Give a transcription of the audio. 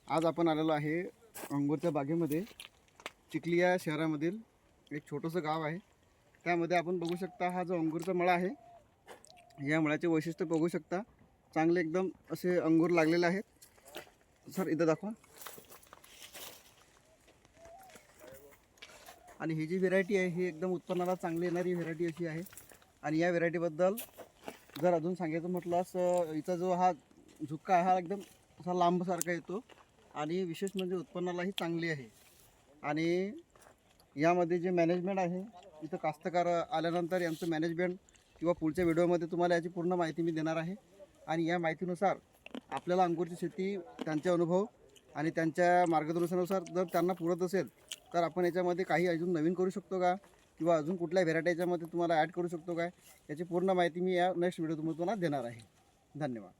आज आपण आलेलो आहे अंगूरच्या बागेमध्ये. चिखली या शहरामधील एक छोटंसं गाव आहे. त्यामध्ये आपण बघू शकता हा जो अंगूरचा मळा आहे, या मळ्याचे वैशिष्ट्य बघू शकता. चांगले एकदम असे अंगूर लागलेले आहेत. सर इथं दाखवा. आणि ही जी व्हेरायटी आहे ही एकदम उत्पन्नाला चांगली येणारी व्हेरायटी अशी आहे. आणि या व्हेरायटीबद्दल जर अजून सांगायचं म्हटल्यास हिचा जो हा झुक्का आहे हा एकदम असा लांबसारखा येतो आणि विशेष म्हणजे उत्पन्नालाही चांगली आहे. आणि यामध्ये जे मॅनेजमेंट आहे, इथं कास्तकार आल्यानंतर यांचं मॅनेजमेंट किंवा पुढच्या व्हिडिओमध्ये तुम्हाला याची पूर्ण माहिती मी देणार आहे. आणि या माहितीनुसार आपल्याला अंगूरची शेती त्यांचे अनुभव आणि त्यांच्या मार्गदर्शनानुसार जर त्यांना पुरत असेल तर आपण याच्यामध्ये काही अजून नवीन करू शकतो का, किंवा अजून कुठल्या व्हेरायटी याच्यामध्ये तुम्हाला ॲड करू शकतो काय, याची पूर्ण माहिती मी या नेक्स्ट व्हिडिओ तुम्हाला देणार आहे. धन्यवाद.